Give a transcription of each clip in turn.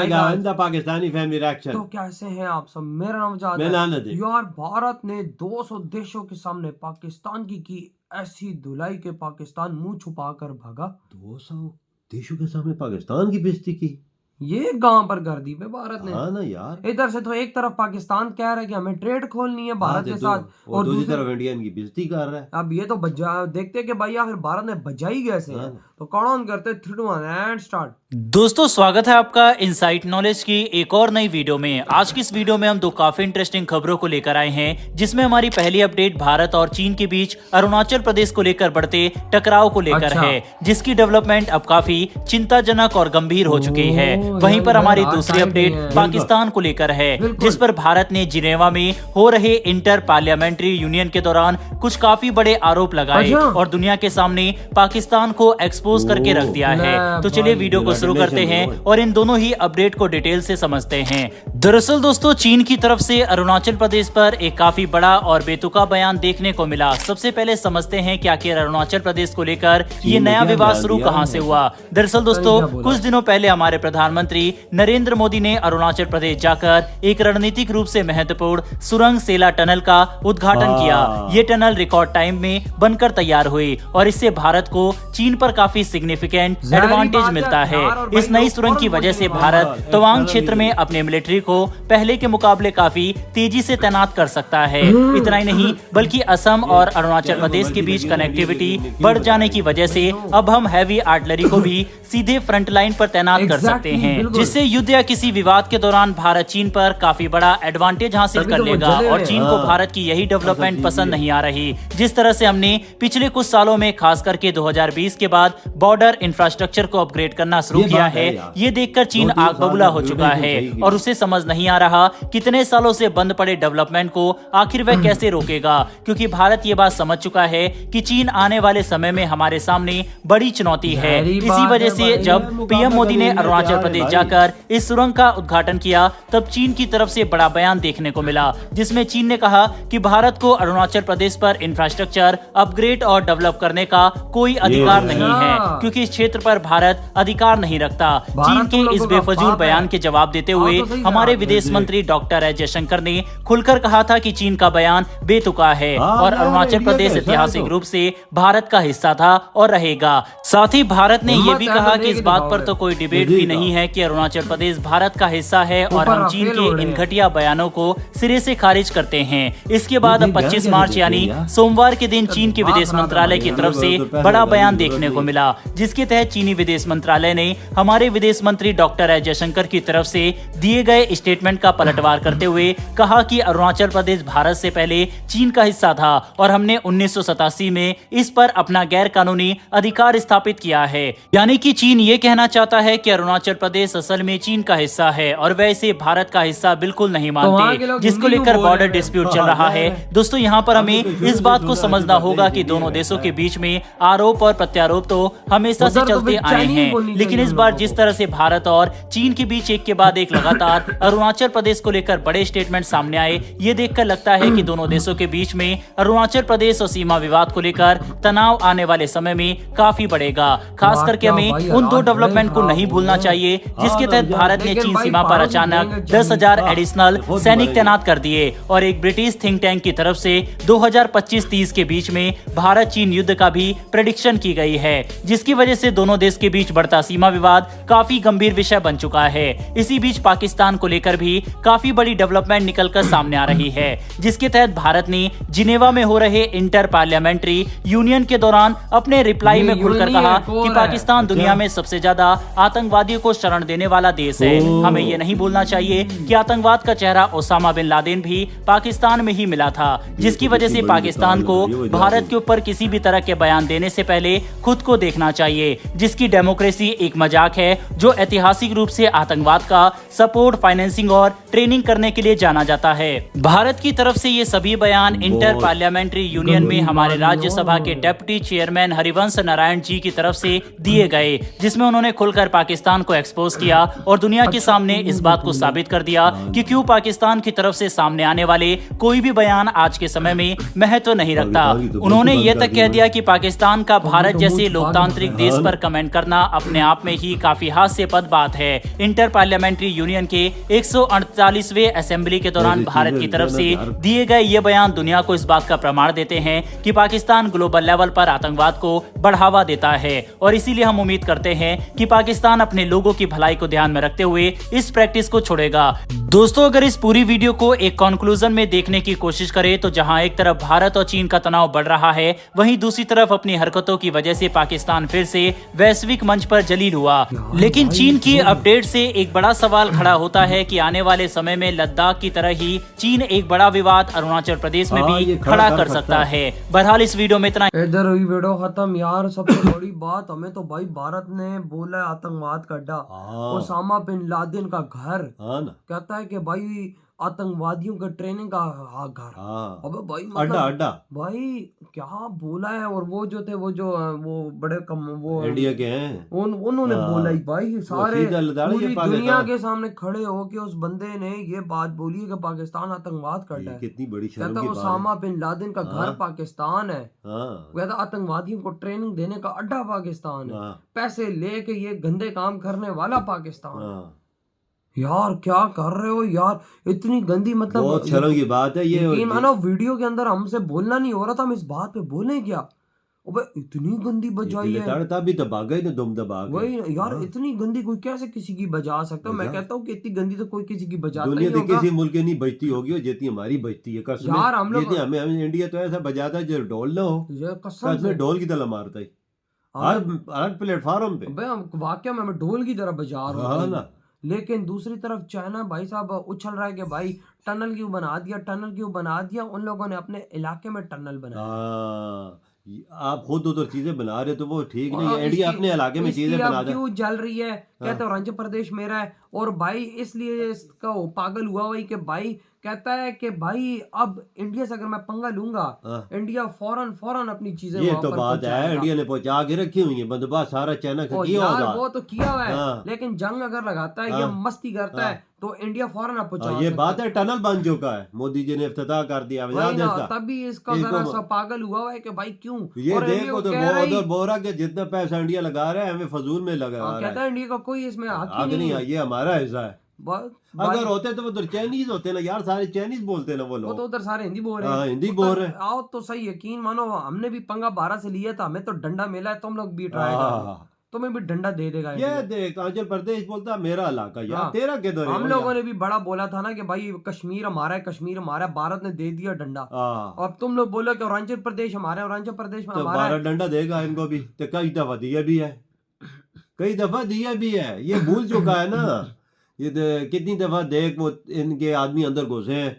Pakistani family reaction. तो कैसे हैं आप सब? मेरा नाम जाद मैं नानद है। यार, भारत ने 200 देशों के सामने पाकिस्तान की ऐसी धुलाई के पाकिस्तान मुंह छुपा कर भागा। 200 देशों के सामने पाकिस्तान की बेइज्जती की, ये गांव पर कर दी भारत ने। हाँ ना यार। इधर से तो एक तरफ पाकिस्तान कह रहा है कि हमें ट्रेड खोलनी है भारत के साथ, और दूसरी तरफ इंडिया की बेइज्जती कर रहा है। अब ये तो देखते कि भाई आखिर भारत ने बजाई कैसे है। तो कौन करते 3 2 1 एंड स्टार्ट। दोस्तों स्वागत है आपका इनसाइट नॉलेज की एक और नई वीडियो में। आज की इस वीडियो में हम दो काफी इंटरेस्टिंग खबरों को लेकर आए हैं, जिसमें हमारी पहली अपडेट भारत और चीन के बीच अरुणाचल प्रदेश को लेकर बढ़ते टकराव को लेकर है, जिसकी डेवलपमेंट अब काफी चिंताजनक और गंभीर हो चुकी है। वहीं पर हमारी दूसरी अपडेट पाकिस्तान को लेकर है, जिस पर भारत ने जिनेवा में हो रहे इंटर पार्लियामेंट्री यूनियन के दौरान कुछ काफी बड़े आरोप लगाए और दुनिया के सामने पाकिस्तान को एक्सपोज करके रख दिया है। तो चलिए वीडियो को शुरू करते हैं और इन दोनों ही अपडेट को डिटेल से समझते हैं। दरअसल दोस्तों, चीन की तरफ से अरुणाचल प्रदेश पर एक काफी बड़ा और बेतुका बयान देखने को मिला। सबसे पहले समझते हैं कि आखिर अरुणाचल प्रदेश को लेकर ये नया विवाद शुरू कहां से हुआ। दरअसल दोस्तों, कुछ दिनों पहले हमारे प्रधानमंत्री नरेंद्र मोदी ने अरुणाचल प्रदेश जाकर एक रणनीतिक रूप से महत्वपूर्ण सुरंग सेला टनल का उद्घाटन किया। ये टनल रिकॉर्ड टाइम में बनकर तैयार हुई और इससे भारत को चीन पर काफी सिग्निफिकेंट एडवांटेज मिलता है। इस नई सुरंग की वजह से भारत तवांग क्षेत्र में अपने मिलिट्री को पहले के मुकाबले काफी तेजी से तैनात कर सकता है। इतना ही नहीं, बल्कि असम और अरुणाचल प्रदेश के बीच कनेक्टिविटी बढ़ जाने की वजह से अब हम हैवी आर्टिलरी को भी सीधे फ्रंट लाइन पर तैनात कर सकते हैं, जिससे युद्ध या किसी विवाद के दौरान भारत चीन पर काफी बड़ा एडवांटेज हासिल कर लेगा। और चीन को भारत की यही डेवलपमेंट पसंद नहीं आ रही, जिस तरह से हमने पिछले कुछ सालों में खास करके 2020 के बाद बॉर्डर इंफ्रास्ट्रक्चर को अपग्रेड करना शुरू किया है। ये देखकर चीन आग बबूला हो चुका है और उसे समझ नहीं आ रहा कितने सालों से बंद पड़े डेवलपमेंट को आखिर वह कैसे रोकेगा, क्योंकि भारत ये बात समझ चुका है कि चीन आने वाले समय में हमारे सामने बड़ी चुनौती है। इसी वजह से जब पीएम मोदी ने अरुणाचल प्रदेश जाकर इस सुरंग का उद्घाटन किया, तब चीन की तरफ से बड़ा बयान देखने को मिला, जिसमें चीन ने कहा कि भारत को अरुणाचल प्रदेश पर इंफ्रास्ट्रक्चर अपग्रेड और डेवलप करने का कोई अधिकार नहीं है, क्योंकि इस क्षेत्र पर भारत अधिकार नहीं रखता। चीन के इस बेफजूल बयान के जवाब देते हुए हमारे विदेश मंत्री डॉक्टर एस जयशंकर ने खुलकर कहा था कि चीन का बयान बेतुका है और अरुणाचल प्रदेश ऐतिहासिक रूप से भारत का हिस्सा था और रहेगा। साथ ही भारत ने यह भी कहा कि इस बात पर तो कोई डिबेट भी नहीं है कि अरुणाचल प्रदेश भारत का हिस्सा है और हम चीन के इन घटिया बयानों को सिरे से खारिज करते हैं। इसके बाद 25 मार्च यानी सोमवार के दिन चीन के विदेश मंत्रालय की तरफ से बड़ा बयान देखने को मिला, जिसके तहत चीनी विदेश मंत्रालय ने हमारे विदेश मंत्री डॉक्टर एस जयशंकर की तरफ से दिए गए स्टेटमेंट का पलटवार करते हुए कहा कि अरुणाचल प्रदेश भारत से पहले चीन का हिस्सा था और हमने 1987 में इस पर अपना गैर कानूनी अधिकार स्थापित किया है। यानी कि चीन ये कहना चाहता है कि अरुणाचल प्रदेश असल में चीन का हिस्सा है और वैसे भारत का हिस्सा बिल्कुल नहीं मानते, जिसको लेकर बॉर्डर डिस्प्यूट चल रहा है। दोस्तों, यहाँ पर हमें इस बात को समझना होगा कि दोनों देशों के बीच में आरोप और प्रत्यारोप तो हमेशा से चलते आए हैं, लेकिन इस बार जिस तरह से भारत और चीन के बीच एक के बाद एक लगातार अरुणाचल प्रदेश को लेकर बड़े स्टेटमेंट सामने आए, ये देखकर लगता है कि दोनों देशों के बीच में अरुणाचल प्रदेश और सीमा विवाद को लेकर तनाव आने वाले समय में काफी बढ़ेगा। खास करके हमें उन दो डेवलपमेंट को नहीं भूलना चाहिए, जिसके तहत भारत ने चीन सीमा पर अचानक 10,000 एडिशनल सैनिक तैनात कर दिए और एक ब्रिटिश थिंक टैंक की तरफ से 2025-30 के बीच में भारत चीन युद्ध का भी प्रेडिक्शन की गई है, जिसकी वजह से दोनों देश के बीच बढ़ता सीमा विवाद काफी गंभीर विषय बन चुका है। इसी बीच पाकिस्तान को लेकर भी काफी बड़ी डेवलपमेंट निकलकर सामने आ रही है, जिसके तहत भारत ने जिनेवा में हो रहे इंटर पार्लियामेंट्री यूनियन के दौरान अपने रिप्लाई में खुलकर कहा कि पाकिस्तान दुनिया में सबसे ज्यादा आतंकवादियों को शरण देने वाला देश है। हमें ये नहीं भूलना चाहिए कि आतंकवाद का चेहरा ओसामा बिन लादेन भी पाकिस्तान में ही मिला था, जिसकी वजह से पाकिस्तान को भारत के ऊपर किसी भी तरह के बयान देने से पहले खुद को देखना चाहिए, जिसकी डेमोक्रेसी एक मजाक है जो ऐतिहासिक रूप से आतंकवाद का सपोर्ट, फाइनेंसिंग और ट्रेनिंग करने के लिए जाना जाता है। भारत की तरफ से ये सभी बयान इंटर पार्लियामेंट्री यूनियन में हमारे राज्यसभा के डेप्यूटी चेयरमैन हरिवंश नारायण जी की तरफ से दिए गए, जिसमें उन्होंने खुलकर पाकिस्तान को एक्सपोज किया और दुनिया के सामने इस बात को साबित कर दिया कि क्यों पाकिस्तान की तरफ से सामने आने वाले कोई भी बयान आज के समय में महत्व नहीं रखता। पाकिस्तान की तो उन्होंने बिल्कुल ये बंद तक कर कह दी दिया कि पाकिस्तान का भारत तो जैसे मुंह छुपा लोकतांत्रिक के देश हाँ पर कमेंट करना अपने आप में ही काफी हास्यास्पद बात है। इंटर पार्लियामेंट्री यूनियन के 148वें असेंबली के दौरान ऐसी भारत चीजें की तरफ से यार। दिए गए ये बयान दुनिया को इस बात का प्रमाण देते हैं कि पाकिस्तान ग्लोबल लेवल पर आतंकवाद को बढ़ावा देता है और इसीलिए हम उम्मीद करते हैं कि पाकिस्तान अपने लोगों की भलाई को ध्यान में रखते हुए इस प्रैक्टिस को छोड़ेगा। दोस्तों, अगर इस पूरी वीडियो को एक कंक्लूजन में देखने की कोशिश करें तो जहां एक तरफ भारत और चीन का तनाव बढ़ रहा है, वहीं दूसरी तरफ अपनी हरकतों की वजह से पाकिस्तान फिर से वैश्विक मंच पर जलील हुआ। लेकिन चीन की अपडेट से एक बड़ा सवाल खड़ा होता है कि आने वाले समय में लद्दाख की तरह ही चीन एक बड़ा विवाद अरुणाचल प्रदेश में हाँ, भी ये खड़ा कर सकता है। बहरहाल इस वीडियो में इतना। इधर हुई वीडियो खत्म यार। सबसे बड़ी बात, हमें तो भाई भारत ने बोला है आतंकवाद का अड्डा, हाँ ओसामा बिन लादेन का घर, हाँ ना, कहता है कि भाई आतंकवादियों का ट्रेनिंग का घर। हाँ अबे भाई अड्डा मतलब अड्डा भाई क्या बोला है। और वो जो थे वो बड़े कम वो इंडिया के हैं। उन्होंने हाँ, बोला ही भाई सारे सीधा लदाड़ ये पूरी पाकिस्तान। दुनिया के सामने खड़े हो के उस बंदे ने ये बात बोली है कि पाकिस्तान आतंकवाद कर रहा ये है। कितनी बड़ी शर्म कहता की बात है। ओसामा बिन लादेन का घर हाँ। पाकिस्तान है। हाँ कहता आतंकवादियों को ट्रेनिंग देने का अड्डा पाकिस्तान है। हाँ पैसे लेके ये गंदे काम करने वाला पाकिस्तान है। हाँ, यार क्या कर रहे हो यार, इतनी गंदी मतलब बहुत शर्म की बात है ये। यकीन मानो वीडियो के अंदर हमसे बोलना नहीं हो रहा था, हम इस बात पे बोले क्या। अबे इतनी गंदी बजाई है। तभी तो भाग गए ना, दुम दबा के। वही यार, हाँ। इतनी गंदी कोई कैसे किसी की बजा सकता है। मैं बजा। कहता हूँ कि इतनी गंदी तो कोई किसी की बजाता ही दुनिया नहीं के होगा। किसी मुल्क की नहीं बजती होगी और जितनी हमारी बजती है। कसम यार हम लोग हमें इंडिया तो ऐसा बजाता है जो ढोल ना हो, ये कसम कसम से ढोल की तरह मारता है हर प्लेटफॉर्म पे। अबे हम वाकई में हमें ढोल की तरह बजा रहे हाँ होते हैं। ना, लेकिन दूसरी तरफ चाइना भाई साहब उछल रहा है कि भाई टनल क्यों बना दिया, टनल क्यों बना दिया। उन लोगों ने अपने इलाके में टनल बनाया। हाँ आप खुद उधर चीजें बना रहे हो तो वो ठीक नहीं और है। इंडिया इसकी- अपने इलाके में इसकी चीजें अब बना दे। क्यों जल रही है, कहते हैं अरुणाचल प्रदेश मेरा है। और भाई इसलिए इसका वो पागल हुआ वही कि भाई कहता है कि भाई अब इंडिया से अगर मैं पंगा लूंगा, हाँ। इंडिया फौरन अपनी चीजें ये वहां तो पर बात है, पहुंचाएगा। इंडिया ने पहुंचा के रखी हुई है बंदोबस्त सारा चाइना का और किया यार होगा। वो तो किया हुआ है, हाँ। लेकिन जंग अगर लगाता है या हाँ। मस्ती करता हाँ। है तो इंडिया फौरन अब पहुंचा ये सकता बात है, टनल बन चुका है, मोदी जी ने इफ्तिताह कर दिया। वही याद है ना, इसका? तभी इसका इसको जरा म- सा पागल हुआ हुआ है कि भाई क्यों। ये और इंडिया देखो को तो कह रहा उधर ही बोल रहा कि जितना पैसा इंडिया लगा रहा है हमें फजूल में लगा रहा कहता है। है इंडिया का कोई इसमें हक ही आगे नहीं नहीं है। है, ये हमारा हिस्सा है। भाई अगर होते तो वो उधर चाइनीज होते ना यार, सारे चाइनीज बोलते ना वो वो लोग। तो उधर सारे हिंदी बोल रहे हैं। हाँ, हिंदी उधर बोल रहे हैं। आओ तो सही, यकीन मानो हमने भी पंगा 12 से लिया था, हमें तो डंडा मिला है। तुम लोग भी ट्राई करो, हाँ, तुम्हें भी डंडा दे देगा ये इंडिया। देख अरुणाचल प्रदेश बोलता है मेरा इलाका यार, हाँ। तेरा किधर है? हम लोगों ने भी बड़ा बोला था ना कि भाई कश्मीर हमारा है, कश्मीर हमारा है। भारत ने दे दिया डंडा। हाँ, अब तुम लोग बोलो कि अरुणाचल प्रदेश हमारा है, अरुणाचल प्रदेश में तो हमारा है। 12 डंडा देगा इनको भी। तो कई दफा दिया भी है, कई दफा दिया भी है, ये भूल चुका है ना। ये कितनी दफा देख वो इनके आदमी अंदर घुसे हैं,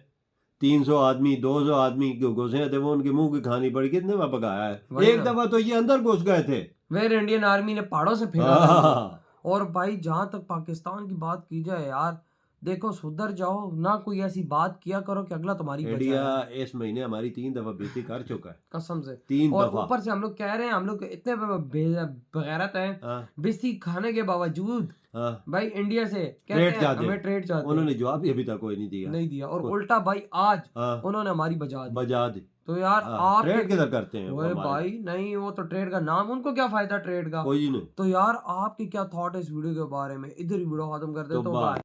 300 आदमी 200 आदमी घुसे हैं, तो वो उनके मुंह की खानी पड़ी। कितने दफा पकाया है? वही एक ना। दफा तो ये अंदर घुस गए थे। वेर इंडियन आर्मी ने पहाड़ों से फेंका था इनको। हाँ, और भाई जहां तक पाकिस्तान की बात की जाए यार, देखो सुधर जाओ ना, कोई ऐसी बात किया करो कि अगला तुम्हारी इंडिया बचाए। इस महीने हमारी 3 दफा बेइज्जती कर चुका है, कसम से। 3 और दफा। ऊपर से हम लोग कह रहे हैं, हम लोग इतने बगैरत हैं, हाँ, बेइज्जती खाने के बावजूद हाँ, भाई इंडिया से कहते ट्रेड हैं चाहते हमें हैं। ट्रेड चाहते हैं। उन्होंने जवाब भी अभी तक कोई नहीं दिया। नहीं दिया। और उल्टा भाई आज हाँ, उन्होंने हमारी बजा दी। बजा दी। तो यार हाँ, आप ट्रेड किधर करते हैं वो ओए हमारे? भाई नहीं, वो तो ट्रेड का नाम, उनको क्या फायदा ट्रेड का। कोई नहीं। तो यार आपके क्या थॉट है इस वीडियो के बारे में? इधर ही वीडियो खत्म करते तो तो बाय। बाय।